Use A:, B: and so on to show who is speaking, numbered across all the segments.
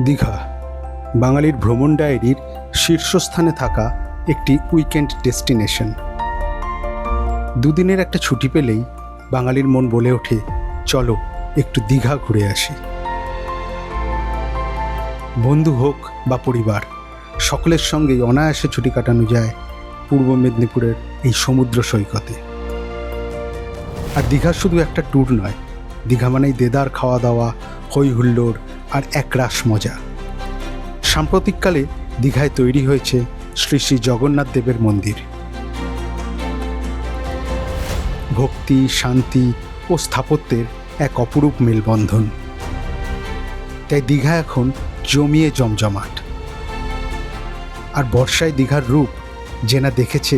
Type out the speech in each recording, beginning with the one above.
A: দীঘা বাঙালির ভ্রমণ ডায়েরির শীর্ষস্থানে থাকা একটি উইকেন্ড ডেস্টিনেশন। দুদিনের একটা ছুটি পেলেই বাঙালির মন বলে ওঠে, চলো একটু দীঘা ঘুরে আসি। বন্ধু হোক বা পরিবার, সকলের সঙ্গেই অনায়াসে ছুটি কাটানো যায় পূর্ব মেদিনীপুরের এই সমুদ্র সৈকতে। আর দীঘা শুধু একটা ট্যুর নয়, দীঘা মানেই দেদার খাওয়া দাওয়া, হই হুল্লোড় আর একরাশ মজা। সাম্প্রতিককালে দীঘায় তৈরি হয়েছে শ্রী শ্রী জগন্নাথ দেবের মন্দির। ভক্তি, শান্তি ও স্থাপত্যের এক অপরূপ মেলবন্ধন। তাই দীঘা এখন জমিয়ে জমজমাট। আর বর্ষায় দীঘার রূপ যে না দেখেছে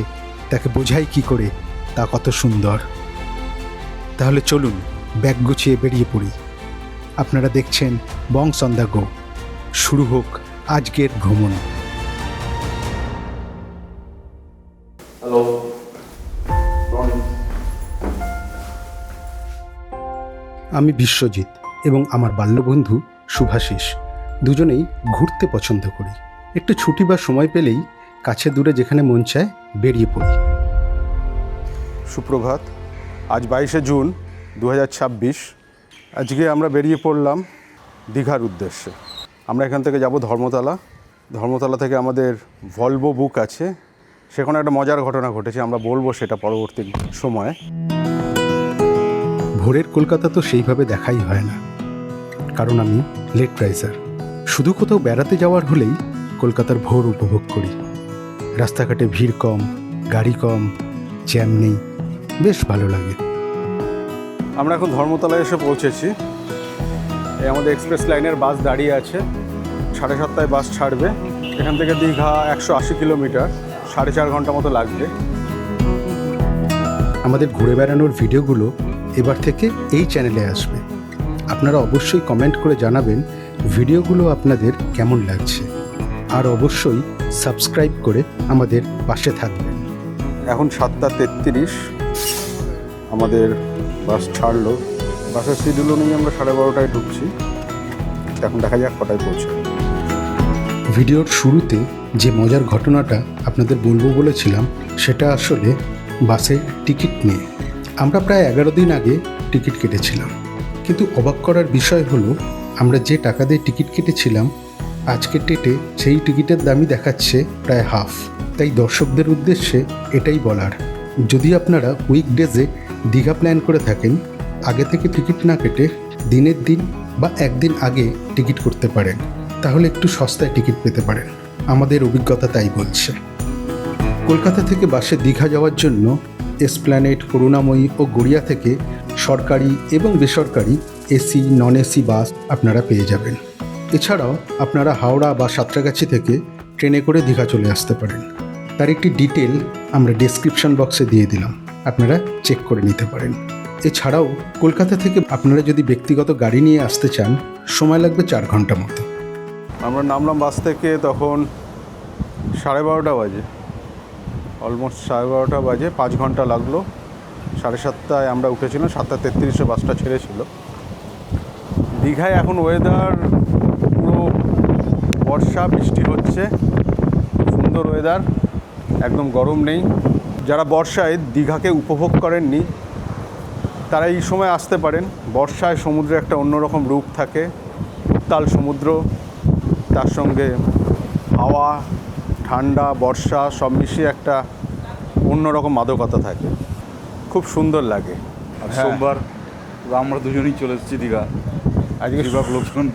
A: তাকে বোঝাই কি করে তা কত সুন্দর। তাহলে চলুন ব্যাগ গুছিয়ে বেরিয়ে পড়ি। আপনারা দেখছেন বংস অন দ্য গো। শুরু হোক আজকের ভ্রমণ।
B: হ্যালো,
A: আমি বিশ্বজিৎ এবং আমার বাল্যবন্ধু শুভাশিস দুজনেই ঘুরতে পছন্দ করি। একটু ছুটি বা সময় পেলেই কাছে দূরে যেখানে মন চায় বেরিয়ে পড়ি। সুপ্রভাত। আজ 22শে জুন 2026। আজকে আমরা বেরিয়ে পড়লাম দীঘার উদ্দেশ্যে। আমরা এখান থেকে যাব ধর্মতলা। ধর্মতলা থেকে আমাদের ভলভো বুক আছে, সেখানে একটা মজার ঘটনা ঘটেছে, আমরা বলবো সেটা পরবর্তী সময়ে। ভোরের কলকাতা তো সেইভাবে দেখাই হয় না, কারণ আমি লেট রাইজার। শুধু কোথাও বেড়াতে যাওয়ার হলেই কলকাতার ভোর উপভোগ করি। রাস্তাঘাটে ভিড় কম, গাড়ি কম, জ্যাম নেই, বেশ ভালো লাগে। আমরা এখন ধর্মতলায় এসে পৌঁছেছি। এই আমাদের এক্সপ্রেস লাইনের বাস দাঁড়িয়ে আছে। 7:30টায় বাস ছাড়বে। এখান থেকে দীঘা 180 কিলোমিটার, 4.5 ঘন্টা মতো লাগবে। আমাদের ঘুরে বেড়ানোর ভিডিওগুলো এবার থেকে এই চ্যানেলে আসবে। আপনারা অবশ্যই কমেন্ট করে জানাবেন ভিডিওগুলো আপনাদের কেমন লাগছে, আর অবশ্যই সাবস্ক্রাইব করে আমাদের পাশে থাকবেন। এখন 7:33 আমাদের বাস ছাড়লো। বাসের শিডিউল অনুযায়ী আমরা 12:30টায় ঢুকছি। এখন দেখা যাক কটায় পৌঁছে। ভিডিওর শুরুতে যে মজার ঘটনাটা আপনাদের বলবো বলেছিলাম, সেটা আসলে বাসের টিকিট নিয়ে। আমরা প্রায় 11 দিন আগে টিকিট কেটেছিলাম, কিন্তু অবাক করার বিষয় হলো আমরা যে টাকা দিয়ে টিকিট কেটেছিলাম আজকের ডেটে সেই টিকিটের দামই দেখাচ্ছে প্রায় হাফ। তাই দর্শকদের উদ্দেশ্যে এটাই বলার, যদি আপনারা উইকডেজে দীঘা প্ল্যান করে থাকেন, আগে থেকে টিকিট না কেটে দিনের দিন বা একদিন আগে টিকিট করতে পারেন, তাহলে একটু সস্তায় টিকিট পেতে পারেন। আমাদের অভিজ্ঞতা তাই বলছে। কলকাতা থেকে বাসে দীঘা যাওয়ার জন্য এসপ্ল্যানেড, করুণাময়ী ও গড়িয়া থেকে সরকারি এবং বেসরকারি এসি, নন এসি বাস আপনারা পেয়ে যাবেন। এছাড়াও আপনারা হাওড়া বা সাঁতরাগাছি থেকে ট্রেনে করে দীঘা চলে আসতে পারেন। তার একটি ডিটেল আমরা ডেসক্রিপশন বক্সে দিয়ে দিলাম, আপনারা চেক করে নিতে পারেন। এছাড়াও কলকাতা থেকে আপনারা যদি ব্যক্তিগত গাড়ি নিয়ে আসতে চান, সময় লাগবে 4 ঘন্টা মতো। আমরা নামলাম বাস থেকে, তখন 12:30 বাজে, অলমোস্ট 12:30 বাজে। 5 ঘন্টা লাগলো। 7:30টায় আমরা উঠেছিলাম, 7:33-এ বাসটা ছেড়েছিল। দীঘায় এখন ওয়েদার পুরো বর্ষা, বৃষ্টি হচ্ছে, সুন্দর ওয়েদার, একদম গরম নেই। যারা বর্ষায় দীঘাকে উপভোগ করেননি তারা এই সময় আসতে পারেন। বর্ষায় সমুদ্রে একটা অন্যরকম রূপ থাকে, উত্তাল সমুদ্র, তার সঙ্গে হাওয়া, ঠান্ডা, বর্ষা সব মিশিয়ে একটা অন্যরকম মাদকতা থাকে, খুব সুন্দর লাগে।
B: আর সোমবার আমরা দুজনেই চলে এসেছি দীঘা।
A: আজকে
B: সব লোকজন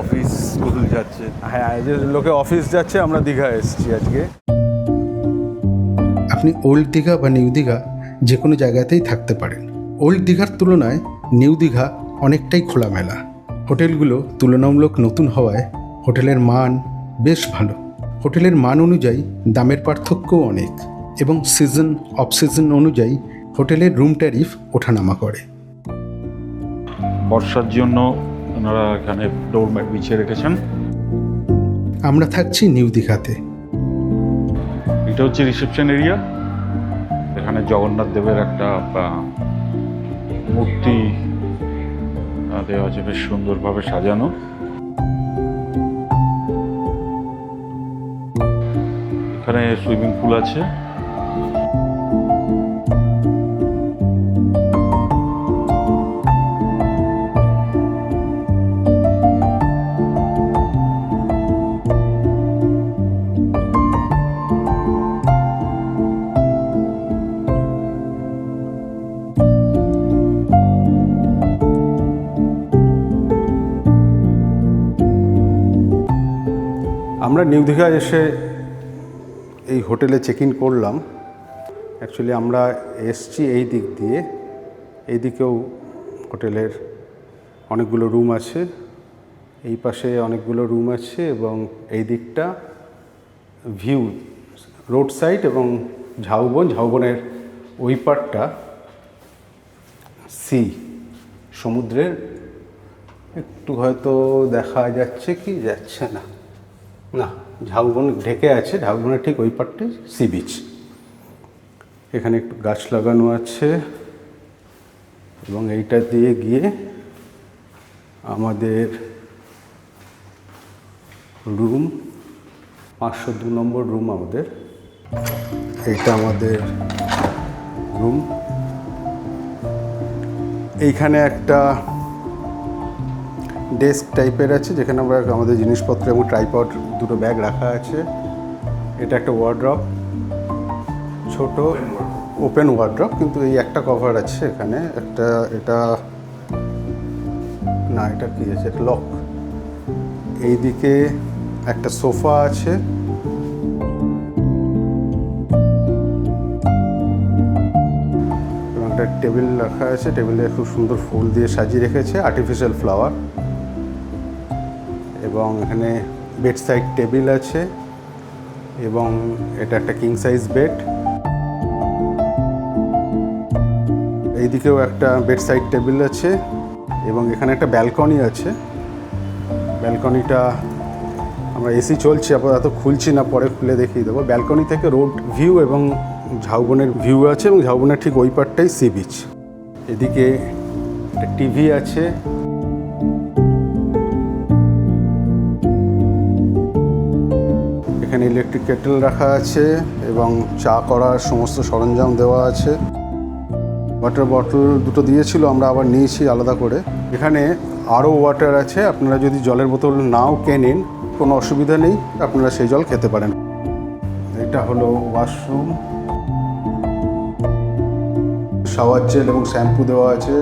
B: অফিস স্কুল যাচ্ছে।
A: হ্যাঁ, এই যে লোকে অফিস যাচ্ছে, আমরা দীঘা এসেছি আজকে। আপনি ওল্ড দীঘা বা নিউ দীঘা যে কোনো জায়গাতেই থাকতে পারেন। ওল্ড দীঘার তুলনায় নিউ দীঘা অনেকটাই খোলামেলা। হোটেলগুলো তুলনামূলক নতুন হওয়ায় হোটেলের মান বেশ ভালো। হোটেলের মান অনুযায়ী দামের পার্থক্যও অনেক, এবং সিজন অফ সিজন অনুযায়ী হোটেলের রুম ট্যারিফ ওঠানামা করে।
B: বর্ষার জন্য ওনারা এখানে ডোরম্যাট বিছিয়ে রেখেছেন।
A: আমরা থাকছি নিউ দীঘাতে।
B: এটা হচ্ছে রিসেপশন এরিয়া। এখানে জগন্নাথ দেবের একটা মূর্তি দেওয়া আছে, বেশ সুন্দরভাবে সাজানো। এখানে সুইমিং পুল আছে।
A: আমরা নিউ দীঘায় এসে এই হোটেলে চেক ইন করলাম। অ্যাকচুয়ালি আমরা এসছি এই দিক দিয়ে, এই দিকেও হোটেলের অনেকগুলো রুম আছে, এই পাশে অনেকগুলো রুম আছে এবং এই দিকটা ভিউ রোড সাইড এবং ঝাউবনের ওই পারটা সি, সমুদ্রের একটু হয়তো দেখা যাচ্ছে কি যাচ্ছে না, না ঝাউবন ঢেকে আছে, ঝাউবনের ঠিক ওই পারটাই সি বিচ। এখানে একটু গাছ লাগানো আছে এবং এইটা দিয়ে গিয়ে আমাদের রুম 502 নম্বর রুম আমাদের, এইটা আমাদের রুম। এইখানে একটা ডেস্ক টাইপের আছে যেখানে আমরা আমাদের জিনিসপত্র এবং ট্রাইপড দুটো ব্যাগ রাখা আছে। এটা একটা ওয়ার্ড্রপ, ছোট ওপেন ওয়ার্ড্রপ, কিন্তু এই একটা কভার আছে এখানে একটা, এটা না এটা কি আছে, এটা লক। এইদিকে একটা সোফা আছে, এবং একটা টেবিল রাখা আছে, টেবিলে খুব সুন্দর ফুল দিয়ে সাজিয়ে রেখেছে, আর্টিফিশিয়াল ফ্লাওয়ার। এবং এখানে বেড সাইড টেবিল আছে এবং এটা একটা কিং সাইজ বেড। এইদিকেও একটা বেড সাইড টেবিল আছে এবং এখানে একটা ব্যালকনি আছে। ব্যালকনিটা আমরা এসি চলছে আপাতত, খুলছি না, পরে খুলে দেখিয়ে দেবো। ব্যালকনি থেকে রোড ভিউ এবং ঝাউবনের ভিউ আছে এবং ঝাউবনের ঠিক ওই পারটাই সি বিচ। এদিকে একটা টিভি আছে, এখানে ইলেকট্রিক কেটেল রাখা আছে এবং চা করার সমস্ত সরঞ্জাম দেওয়া আছে। ওয়াটার বটল দুটো দিয়েছিল, আমরা আবার নিয়েছি আলাদা করে। এখানে আরও ওয়াটার আছে, আপনারা যদি জলের বোতল নাও কেনেন কোনো অসুবিধা নেই, আপনারা সেই জল খেতে পারেন। এটা হলো ওয়াশরুম, শাওয়ার জেল এবং শ্যাম্পু দেওয়া আছে,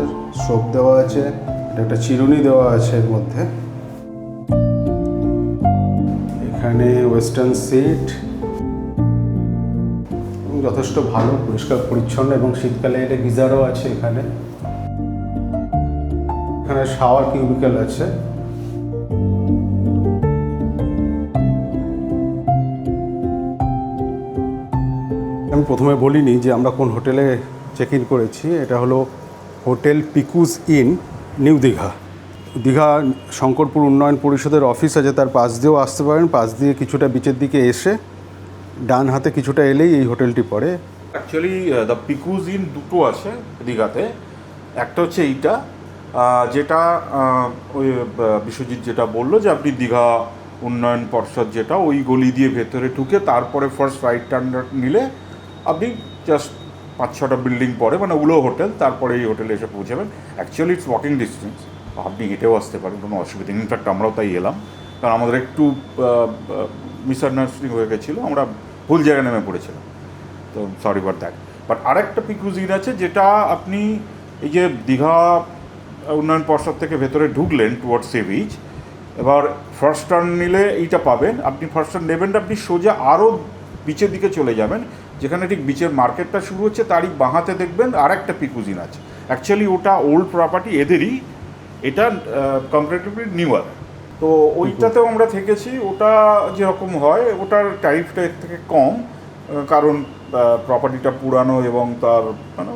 A: সোপ দেওয়া আছে, এটা একটা চিরুনি দেওয়া আছে এর মধ্যে। এখানে ওয়েস্টার্ন সিট, যথেষ্ট ভালো, পরিষ্কার পরিচ্ছন্ন, এবং শীতকালে এটা গিজারও আছে এখানে। এখানে শাওয়ার কিউবিক্যাল আছে। আমি প্রথমে বলিনি যে আমরা কোন হোটেলে চেক ইন করেছি। এটা হলো হোটেল পিকুজ ইন নিউ দীঘা। দীঘা শঙ্করপুর উন্নয়ন পরিষদের অফিস আছে, তার পাশ দিয়েও আসতে পারেন। পাশ দিয়ে কিছুটা বিচের দিকে এসে ডান হাতে কিছুটা এলেই এই হোটেলটি পড়ে।
B: অ্যাকচুয়ালি দ্য পিকুজ ইন দুটো আছে দীঘাতে। একটা হচ্ছে এইটা, যেটা ওই বিশ্বজিৎ যেটা বললো যে আপনি দীঘা উন্নয়ন পর্ষদ যেটা, ওই গলি দিয়ে ভেতরে ঢুকে তারপরে ফার্স্ট রাইট টার্ন নিলে আপনি জাস্ট 5-6টা বিল্ডিং পরে, মানে উলো হোটেল, তারপরে এই হোটেলে এসে পৌঁছাবেন। অ্যাকচুয়ালি ইটস ওয়াকিং ডিস্টেন্স, আপনি হেঁটেও আসতে পারেন, কোনো অসুবিধা নেই। ইনফ্যাক্ট আমরাও তাই এলাম, কারণ আমাদের একটু মিসআন্ডারস্ট্যান্ডিং হয়ে গেছিলো, আমরা ভুল জায়গায় নেমে পড়েছিলাম, তো সরি ফর দ্যাট। বাট আরেকটা পিকুজিন আছে যেটা আপনি এই যে দীঘা উন্নয়ন পর্ষদ থেকে ভেতরে ঢুকলেন টুয়ার্ডস সি বিচ, এবার ফার্স্ট টার্ন নিলে এইটা পাবেন। আপনি ফার্স্ট টার্ন নেবেন, আপনি সোজা আরও বিচের দিকে চলে যাবেন, যেখানে ঠিক বিচের মার্কেটটা শুরু হচ্ছে, তারই বাঁহাতে দেখবেন আর একটা পিকুজিন আছে। অ্যাকচুয়ালি ওটা ওল্ড প্রপার্টি এদেরই, এটা কম্পারেটিভলি নিউয়ার। তো ওইটাতেও আমরা থেকেছি। ওটা যেরকম হয়, ওটার ট্যারিফটা এর থেকে কম, কারণ প্রপার্টিটা পুরানো এবং তার মানে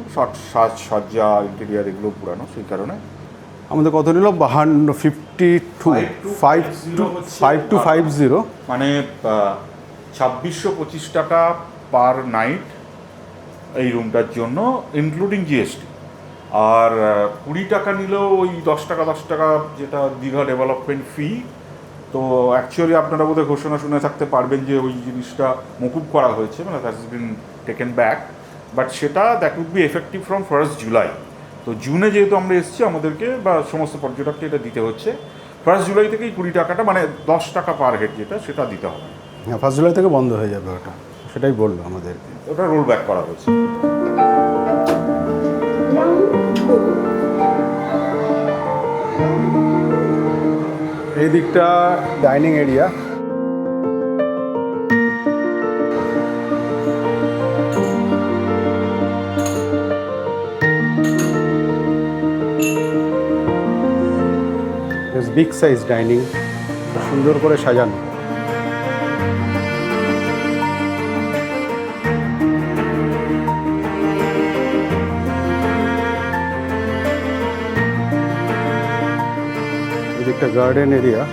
B: সাজসজ্জা ইন্টেরিয়ার এগুলো পুরানো, সেই কারণে।
A: আমাদের কত নিল? 5250,
B: মানে 2625 টাকা পার নাইট এই রুমটার জন্য, ইনক্লুডিং জিএসটি। আর 20 টাকা নিলেও ওই 10 টাকা যেটা দীঘা ডেভেলপমেন্ট ফি, তো অ্যাকচুয়ালি আপনারা বোধহয় ঘোষণা শুনে থাকতে পারবেন যে ওই জিনিসটা মকুব করা হয়েছে, মানে that is been taken back, but সেটা that would be effective from 1st July. তো জুনে যেহেতু আমরা এসেছি, আমাদেরকে বা সমস্ত পর্যটককে এটা দিতে হচ্ছে 1st জুলাই থেকেই 20 টাকাটা, মানে 10 টাকা পার হেড যেটা, সেটা দিতে হবে।
A: হ্যাঁ, 1 জুলাই থেকে বন্ধ হয়ে যাবে ওটা, সেটাই বললো আমাদেরকে।
B: ওটা রোল ব্যাক করা হয়েছে।
A: এই দিকটা dining area. Big size dining, সুন্দর করে সাজানো। এদিকটা গার্ডেন এরিয়া।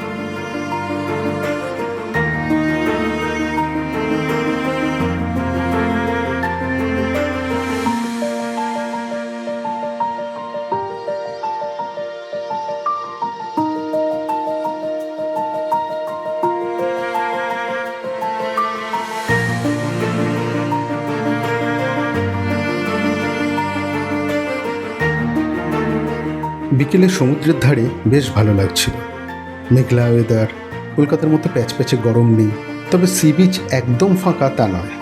A: বিকেলে সমুদ্রের ধারে বেশ ভালো লাগছিল। মেঘলা ওয়েদার, কলকাতার মতো প্যাচপ্যাচে গরম নেই, তবে সি বিচ একদম ফাঁকা তা নয়,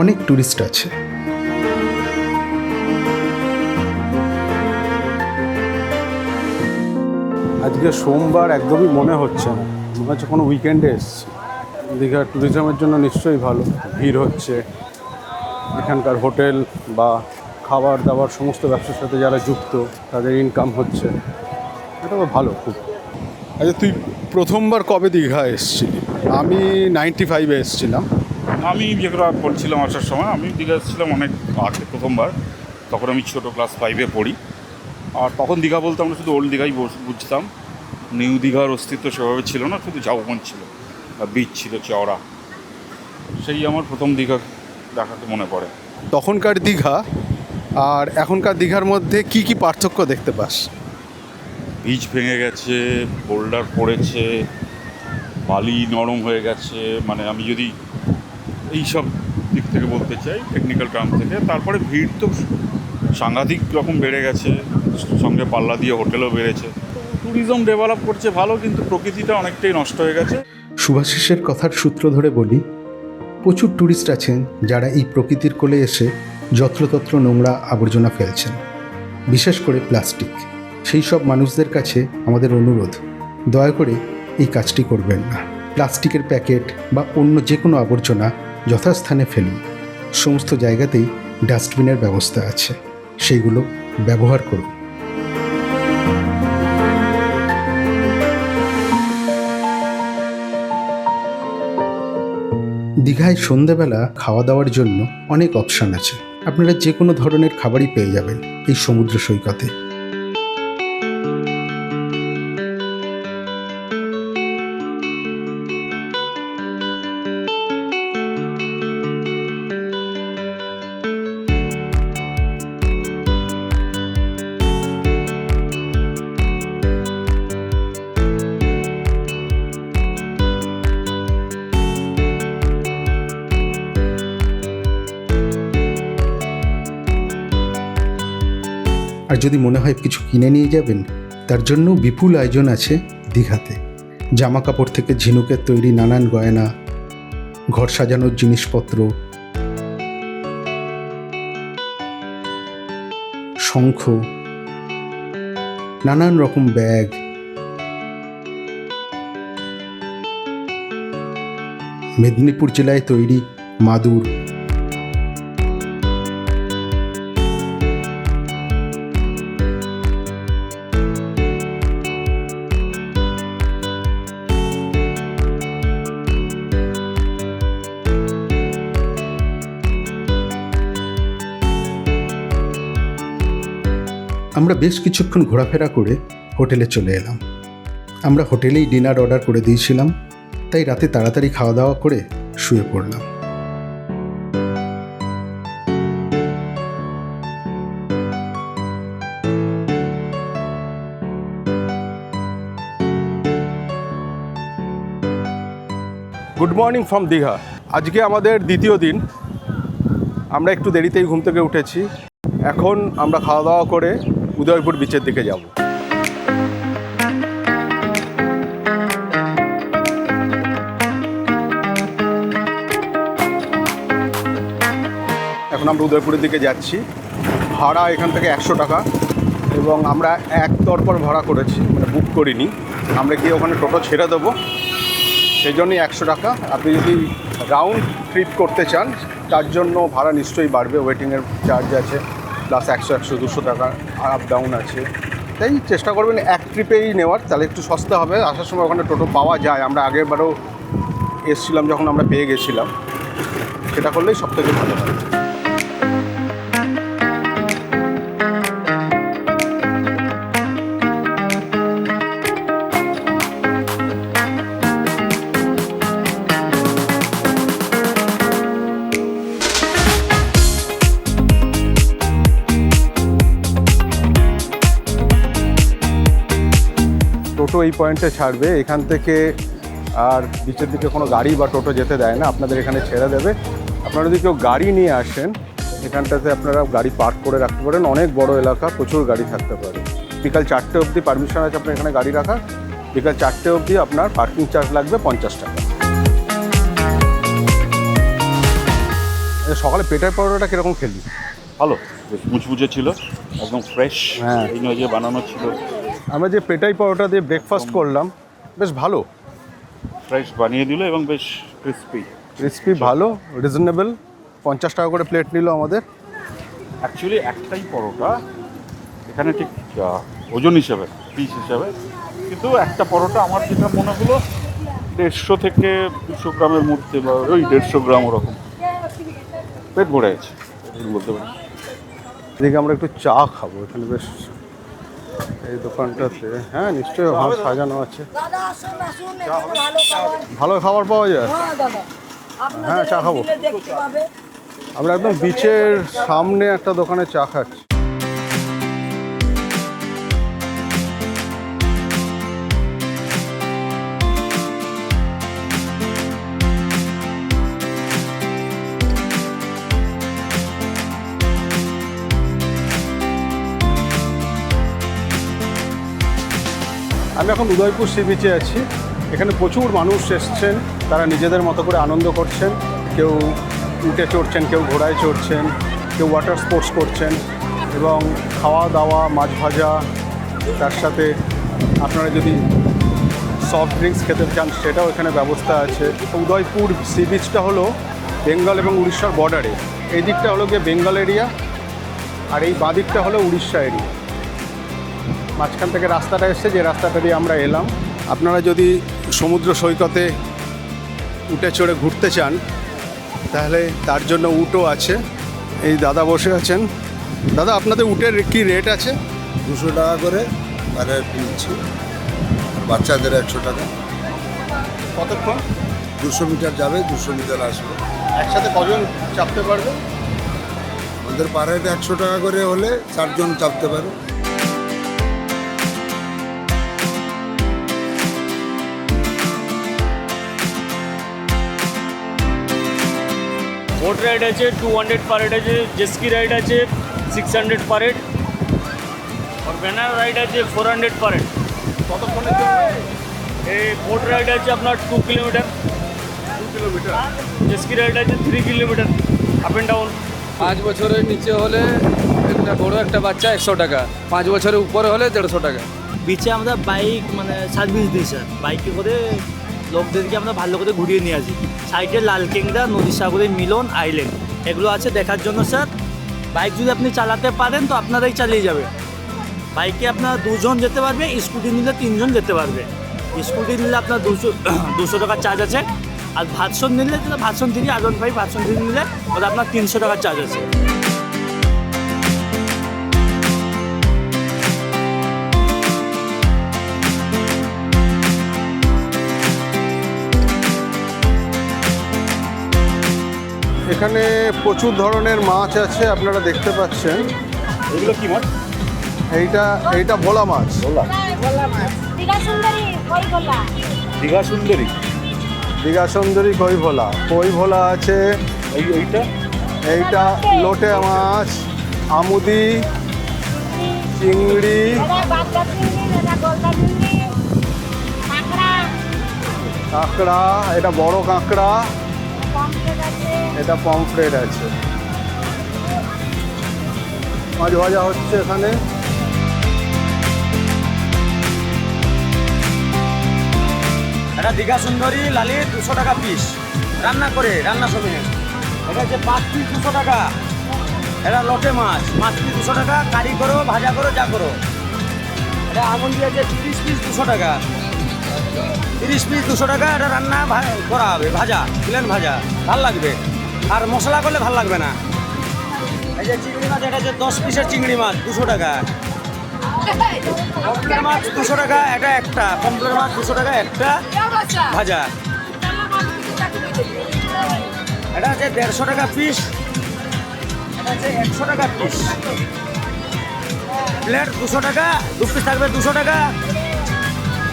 A: অনেক ট্যুরিস্ট আছে। আজকে সোমবার একদমই মনে হচ্ছে না, মনে হচ্ছে কোনো উইকেন্ডে এসছি। দীঘার ট্যুরিজমের জন্য নিশ্চয়ই ভালো, ভিড় হচ্ছে। এখানকার হোটেল বা খাবার দাবার সমস্ত ব্যবসার সাথে যারা যুক্ত, তাদের ইনকাম হচ্ছে, এটা ভালো খুব। আচ্ছা, তুই প্রথমবার কবে দীঘা এসেছিলি? আমি 95-এ এসেছিলাম।
B: আমি যেগুলো পড়ছিলাম আসার সময়, আমি দীঘা এসেছিলাম অনেক আগে প্রথমবার, তখন আমি ছোটো ক্লাস 5-এ পড়ি। আর তখন দীঘা বলতে আমরা শুধু ওল্ড দীঘাই বুঝতাম, নিউ দীঘার অস্তিত্ব সেভাবে ছিল না, শুধু ঝাউবন ছিল, বিচ ছিল চওড়া। সেই আমার প্রথম দীঘা দেখাতে মনে পড়ে।
A: তখনকার দীঘা আর এখনকার দীঘার মধ্যে কি কি পার্থক্য দেখতে পাস?
B: বীজ ভেঙে গেছে, বোল্ডার পড়েছে, বালি নরম হয়ে গেছে, মানে আমি যদি এই সব দিক থেকে বলতে চাই, টেকনিক্যাল টার্ম থেকে। তারপরে ভিড় তো সাংঘাতিক রকম বেড়ে গেছে, সঙ্গে পাল্লা দিয়ে হোটেলও বেড়েছে। ট্যুরিজম ডেভেলপ করছে ভালো, কিন্তু প্রকৃতিটা অনেকটাই নষ্ট হয়ে গেছে।
A: শুভাশিসের কথার সূত্র ধরে বলি, প্রচুর ট্যুরিস্ট আছেন যারা এই প্রকৃতির কোলে এসে যত্রতত্র নোংরা আবর্জনা ফেলছেন, বিশেষ করে প্লাস্টিক। সেই সব মানুষদের কাছে আমাদের অনুরোধ, দয়া করে এই কাজটি করবেন না। প্লাস্টিকের প্যাকেট বা অন্য যে কোনো আবর্জনা যথাস্থানে ফেলুন। সমস্ত জায়গাতেই ডাস্টবিনের ব্যবস্থা আছে, সেইগুলো ব্যবহার করুন। দীঘায় সন্ধ্যাবেলা খাওয়া দাওয়ার জন্য অনেক অপশান আছে। আপনারা যে কোনো ধরনের খাবারই পেয়ে যাবেন এই সমুদ্র সৈকতে। আর যদি মনে হয় কিছু কিনে নিয়ে যাবেন, তার জন্য বিপুল আয়োজন আছে দীঘাতে। জামা কাপড় থেকে ঝিনুকের তৈরি নানান গয়না, ঘর সাজানোর জিনিসপত্র, শঙ্খ, নানান রকম ব্যাগ, মেদিনীপুর জেলায় তৈরি মাদুর, আমরা বেশ কিছুক্ষণ ঘোরাফেরা করে হোটেলে চলে এলাম। আমরা হোটেলেই ডিনার অর্ডার করে দিয়েছিলাম, তাই রাতে তাড়াতাড়ি খাওয়া দাওয়া করে শুয়ে পড়লাম। Good morning from Digha. আজকে আমাদের দ্বিতীয় দিন। আমরা একটু দেরিতেই ঘুম থেকে উঠেছি। এখন আমরা খাওয়া দাওয়া করে উদয়পুর বিচের দিকে যাব। এখন আমরা উদয়পুরের দিকে যাচ্ছি। ভাড়া এখান থেকে 100 টাকা এবং আমরা একতরফা ভাড়া করেছি, মানে বুক করিনি। আমরা গিয়ে ওখানে টোটো ছেড়ে দেবো, সেই জন্যই 100 টাকা। আপনি যদি রাউন্ড ট্রিপ করতে চান তার জন্য ভাড়া নিশ্চয়ই বাড়বে, ওয়েটিংয়ের চার্জ আছে, প্লাস 100-200 টাকা আপ ডাউন আছে। তাই চেষ্টা করবেন এক ট্রিপেই নেওয়ার, তাহলে একটু সস্তা হবে। আসার সময় ওখানে টোটো পাওয়া যায়, আমরা আগেরবারও এসেছিলাম যখন আমরা পেয়ে গেছিলাম। সেটা করলেই সবথেকে ভালো হয়। টোটো এই পয়েন্টে ছাড়বে, এখান থেকে আর বিচের দিকে কোনো গাড়ি বা টোটো যেতে দেয় না, আপনাদের এখানে ছেড়ে দেবে। আপনারা যদি কেউ গাড়ি নিয়ে আসেন এখানটাতে আপনারা গাড়ি পার্ক করে রাখতে পারেন। অনেক বড় এলাকা, প্রচুর গাড়ি থাকতে পারে। বিকাল 4টে অবধি পারমিশন আছে আপনার এখানে গাড়ি রাখার। বিকাল 4টে অবধি আপনার পার্কিং চার্জ লাগবে 50 টাকা। সকালে পেটার পরোটাটা কীরকম খেলি?
B: ভালো, বেশ মুচমুচে ছিল, একদম ফ্রেশ।
A: হ্যাঁ,
B: এই নয় যে বানানো ছিল।
A: আমরা যে পেটাই পরোটা দিয়ে ব্রেকফাস্ট করলাম, বেশ ভালো,
B: ফ্রেশ বানিয়ে দিল এবং বেশ ক্রিস্পি,
A: ভালো, রিজনেবল। 50 টাকা করে প্লেট নিল আমাদের।
B: অ্যাকচুয়ালি একটাই পরোটা এখানে ঠিক ওজন হিসাবে, পিস হিসাবে, কিন্তু একটা পরোটা আমার যেটা মনে হলো 150 থেকে 200 গ্রামের মধ্যে, বা ওই 150 গ্রাম ওরকম। পেট ভরে আছে বলতে পারি।
A: এদিকে আমরা একটু চা খাবো এখানে, বেশ এই দোকানটাতে। হ্যাঁ নিশ্চয়ই ভালো সাজানো আছে, ভালো খাবার পাওয়া যায়। হ্যাঁ চা খাবো। আমরা একদম বিচের সামনে একটা দোকানে চা খাচ্ছি। আমি এখন উদয়পুর সি বিচে আছি। এখানে প্রচুর মানুষ এসছেন, তারা নিজেদের মতো করে আনন্দ করছেন। কেউ উটে চড়ছেন, কেউ ঘোড়ায় চড়ছেন, কেউ ওয়াটার স্পোর্টস করছেন, এবং খাওয়া দাওয়া, মাছ ভাজা, তার সাথে আপনারা যদি সফট ড্রিঙ্কস খেতে চান সেটাও এখানে ব্যবস্থা আছে। উদয়পুর সি বিচটা হলো বেঙ্গল এবং উড়িষ্যার বর্ডারে। এই দিকটা হলো গিয়ে বেঙ্গল এরিয়া, আর এই বাঁ দিকটা হলো উড়িষ্যা এরিয়া। মাঝখান থেকে রাস্তাটা এসছে, যে রাস্তাটা দিয়ে আমরা এলাম। আপনারা যদি সমুদ্র সৈকতে উটে চড়ে ঘুরতে চান তাহলে তার জন্য উটও আছে। এই দাদা বসে আছেন। দাদা, আপনাদের উটের কি রেট আছে?
C: 200 টাকা করে পার হেড নিচ্ছি, বাচ্চাদের 100 টাকা।
A: কতক্ষণ?
C: 200 মিটার যাবে, 200 মিটার আসবে।
A: একসাথে কজন চাপতে পারবে?
C: আমাদের পার হেড 100 টাকা করে হলে 4 জন চাপতে পারে।
D: बोट राइड আছে 200 पर हेड আছে, जेस्की राइड আছে 600 पर हेड, और बैनार राइड আছে 400 पर हेड।
A: কতক্ষণের জন্য?
D: এই बोट রাইড আছে আপনার 2 কিলোমিটার, जेस्की রাইড আছে 3 কিলোমিটার আপ অ্যান্ড ডাউন।
E: 5 বছরের নিচে হলে একটা বড় একটা বাচ্চা 100 টাকা, 5 বছরের উপরে হলে 150 টাকা।
F: বিচে আমরা বাইক মানে সার্ভিস দিই স্যার। বাইকে করে লোকদেরকে আমরা ভালো করে ঘুরিয়ে নিয়ে আসি। সাইডে লালকেঙ্গা, নদীসাগরের মিলন, আইল্যান্ড এগুলো আছে দেখার জন্য স্যার। বাইক যদি আপনি চালাতে পারেন তো আপনারাই চালিয়ে যাবে। বাইকে আপনার 2 জন যেতে পারবে, স্কুটি নিলে 3 জন যেতে পারবে। স্কুটি নিলে আপনার 200 টাকা চার্জ আছে, আর ভার্সন নিলে ভার্সন 3 R15 ভার্সন 3 নিলে ওটা আপনার 300 টাকা চার্জ আছে।
A: এখানে প্রচুর ধরনের মাছ আছে, আপনারা দেখতে পাচ্ছেন।
B: এগুলো কি মাছ?
A: এইটা ভোলা মাছ।
B: দীঘা সুন্দরী।
G: দীঘা সুন্দরী কই ভোলা আছে।
B: এইটা
G: এইটা লোটে মাছ, আমুদি, চিংড়ি, কাঁকড়া, এটা বড় কাঁকড়া, এটা পমফ্রেট আছে। মাছ ভাজা হচ্ছে এখানে।
H: এটা দীঘা সুন্দরী লালি 200 টাকা পিস রান্না সময়। এটা হচ্ছে 5 পিস 200 টাকা। এটা লোটে মাছ 5 পিস 200 টাকা, কারি করো ভাজা করো যা করো। এটা আমন্দি আছে 30 পিস 200 টাকা, 30 পিস 200 টাকা। এটা রান্না করা হবে, ভাজা প্লেন ভাজা ভাল লাগবে, আর মশলা করলে ভাল লাগবে না। এই যে চিংড়ি মাছ, এটা হচ্ছে 10 পিসের চিংড়ি মাছ 200 টাকা। পমফ্রেট মাছ 200 টাকা, এটা একটা পমফ্রেট মাছ 200 টাকা একটা ভাজা। এটা হচ্ছে 150 টাকা পিস, এটা হচ্ছে 100 টাকা পিস। প্লেট 200 টাকা, 2 পিস থাকবে 200 টাকা।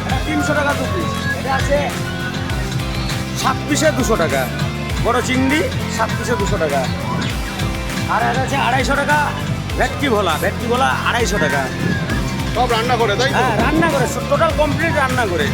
H: এটা 300 টাকা 2 পিস। এটা আছে 7 পিসে 200 টাকা, বড় চিংড়ি 7 পিসে 200 টাকা। আর এটা হচ্ছে 250 টাকা ভেটকি ভোলা 250 টাকা।
G: সব রান্না করে তাই তো?
H: হ্যাঁ রান্না করে, টোটাল কমপ্লিট রান্না করে।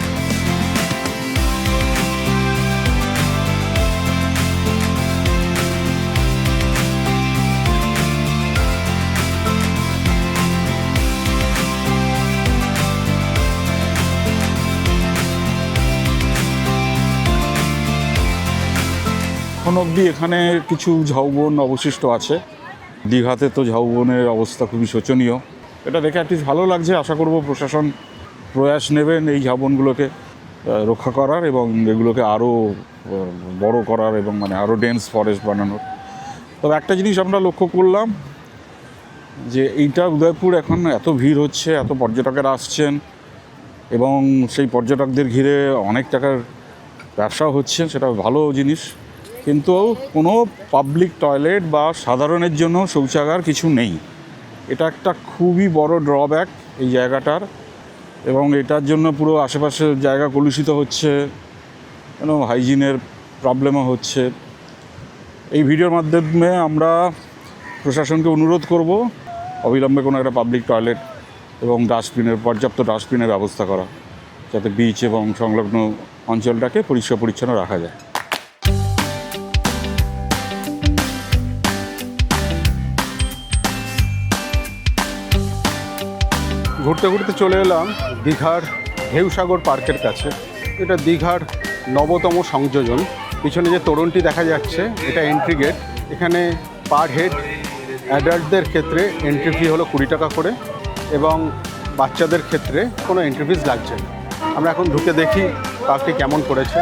B: এখন অবধি এখানে কিছু ঝাউবন অবশিষ্ট আছে। দীঘাতে তো ঝাউবনের অবস্থা খুবই শোচনীয়। এটা দেখে অ্যাটলিস্ট ভালো লাগছে। আশা করব প্রশাসন প্রয়াস নেবেন এই ঝাউবনগুলোকে রক্ষা করার এবং এগুলোকে আরও বড় করার এবং মানে আরও ডেন্স ফরেস্ট বানানোর। তবে একটা জিনিস আমরা লক্ষ্য করলাম যে এইটা উদয়পুর এখন এত ভিড় হচ্ছে, এত পর্যটকেরা আসছেন এবং সেই পর্যটকদের ঘিরে অনেক টাকার ব্যবসা হচ্ছে, সেটা ভালো জিনিস। কিন্তু কোনো পাবলিক টয়লেট বা সাধারণের জন্য শৌচাগার কিছু নেই। এটা একটা খুবই বড় ড্রব্যাক এই জায়গাটার, এবং এটার জন্য পুরো আশেপাশের জায়গা কলুষিত হচ্ছে, হাইজিনের প্রবলেমও হচ্ছে। এই ভিডিওর মাধ্যমে আমরা প্রশাসনকে অনুরোধ করব অবিলম্বে কোনো একটা পাবলিক টয়লেট এবং পর্যাপ্ত ডাস্টবিনের ব্যবস্থা করা, যাতে বিচ এবং সংলগ্ন অঞ্চলটাকে পরিষ্কার পরিচ্ছন্ন রাখা যায়।
G: ঘুরতে ঘুরতে চলে এলাম দীঘার ঢেউসাগর পার্কের কাছে। এটা দীঘার নবতম সংযোজন। পিছনে যে তোরণটি দেখা যাচ্ছে এটা এন্ট্রি গেট। এখানে পার হেড অ্যাডাল্টদের ক্ষেত্রে এন্ট্রি ফি হলো 20 টাকা করে, এবং বাচ্চাদের ক্ষেত্রে কোনো এন্ট্রি ফিস লাগছে না। আমরা এখন ঢুকে দেখি পার্কটি কেমন করেছে।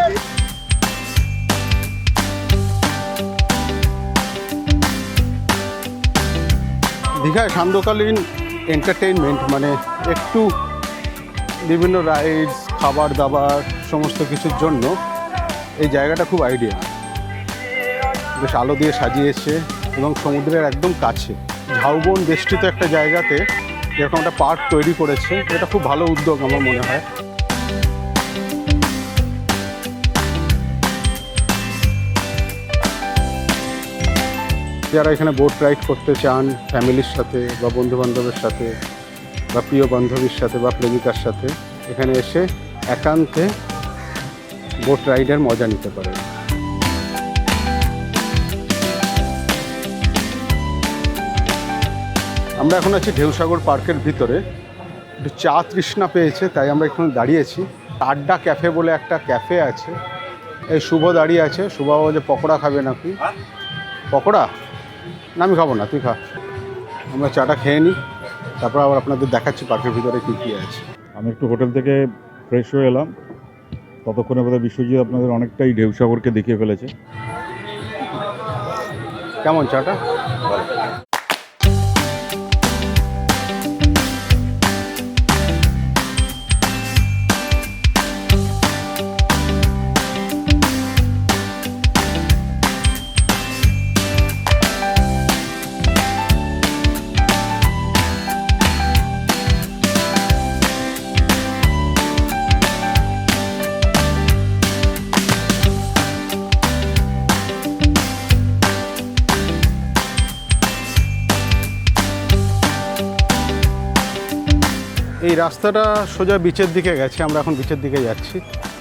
G: দীঘায় সান্ধ্যকালীন এন্টারটেইনমেন্ট মানে একটু বিভিন্ন রাইডস, খাবার দাবার সমস্ত কিছুর জন্য এই জায়গাটা খুব আইডিয়া। বেশ আলো দিয়ে সাজিয়েছে এবং সমুদ্রের একদম কাছে, ঝাউবন বেষ্টিত একটা জায়গাতে এরকম একটা পার্ক তৈরি করেছে। এটা খুব ভালো উদ্যোগ আমার মনে হয়। যারা এখানে বোট রাইড করতে চান ফ্যামিলির সাথে বা বন্ধুবান্ধবের সাথে বা প্রিয় বান্ধবীর সাথে বা প্রেমিকার সাথে, এখানে এসে একান্তে বোট রাইডের মজা নিতে পারেন। আমরা এখন আছি ঢেউসাগর পার্কের ভিতরে। একটু চা তৃষ্ণা পেয়েছে, তাই আমরা এখানে দাঁড়িয়েছি। আড্ডা ক্যাফে বলে একটা ক্যাফে আছে। এই শুভ দাঁড়িয়ে আছে। শুভ যে পকোড়া খাবে নাকি? পকোড়া না, আমি খাবো না, তুই খা। আমরা চাটা খেয়ে নিই, তারপর আবার আপনাদের দেখাচ্ছি পার্কের ভিতরে কী কী আছে।
B: আমি একটু হোটেল থেকে ফ্রেশ হয়ে এলাম, ততক্ষণে বোধহয় বিশ্বজিৎ আপনাদের অনেকটাই ঢেউসাগরকে দেখিয়ে ফেলেছে।
G: কেমন চাটা? এই রাস্তাটা সোজা বিচের দিকে গেছে, আমরা এখন বিচের দিকে যাচ্ছি।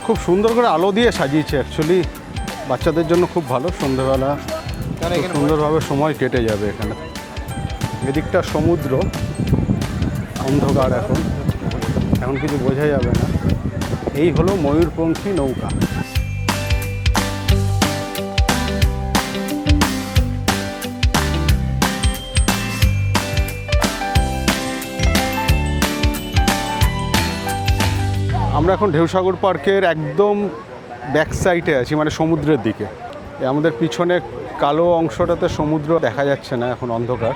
G: খুব সুন্দর করে আলো দিয়ে সাজিয়েছে, অ্যাকচুয়ালি বাচ্চাদের জন্য খুব ভালো। সন্ধ্যেবেলা খুব সুন্দরভাবে সময় কেটে যাবে এখানে। এদিকটা সমুদ্র, অন্ধকার এখন কিছু বোঝা যাবে না। এই হলো ময়ূরপঙ্খী নৌকা। আমরা এখন ঢেউসাগর পার্কের একদম ব্যাক সাইডে আছি, মানে সমুদ্রের দিকে। আমাদের পিছনে কালো অংশটাতে সমুদ্র দেখা যাচ্ছে না, এখন অন্ধকার।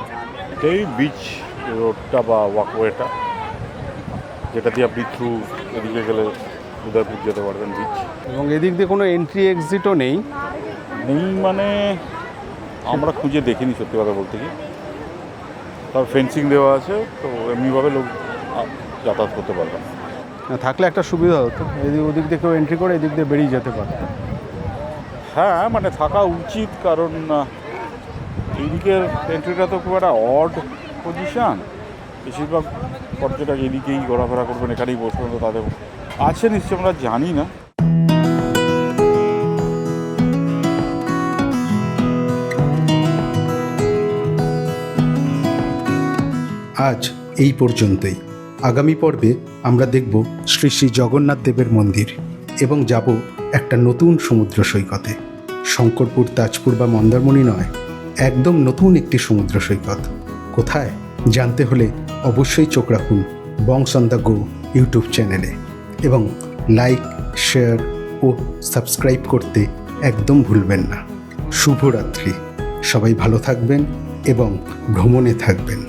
B: এই বিচ রোডটা বা ওয়াকওয়েটা, যেটা দিয়ে আপনি থ্রু এদিকে গেলে উদয়পুর যেতে পারবেন বিচ।
G: এবং এদিক দিয়ে কোনো এন্ট্রি এক্সিটও নেই।
B: মানে আমরা খুঁজে দেখিনি সত্যি কথা বলতে কি, তার ফেন্সিং দেওয়া আছে, তো এমনিভাবে লোক যাতায়াত করতে পারবে না।
G: থাকলে একটা সুবিধা হতো, ওদিক দিয়ে কেউ এন্ট্রি করে এদিক দিয়ে বেরিয়ে যেতে পারত।
B: হ্যাঁ, মানে থাকা উচিত, কারণ এইদিকের এন্ট্রিটা তো খুব একটা অড পজিশান। বেশিরভাগ পর্যটক এদিকেই ঘোরাফেরা করবেন, এখানেই বসবেন, তো তাদের আছে নিশ্চয়, আমরা জানি না।
A: আজ এই পর্যন্তই। আগামী পর্বে আমরা দেখব শ্রী শ্রী জগন্নাথ দেবের মন্দির এবং যাব একটা নতুন সমুদ্র সৈকতে। শঙ্করপুর, তাজপুর বা মন্দারমণি নয়, একদম নতুন একটি সমুদ্র সৈকত। কোথায় জানতে হলে অবশ্যই চোখ রাখুন বংস অন দ্য গো ইউটিউব চ্যানেলে, এবং লাইক, শেয়ার ও সাবস্ক্রাইব করতে একদম ভুলবেন না। শুভরাত্রি। সবাই ভালো থাকবেন এবং ভ্রমণে থাকবেন।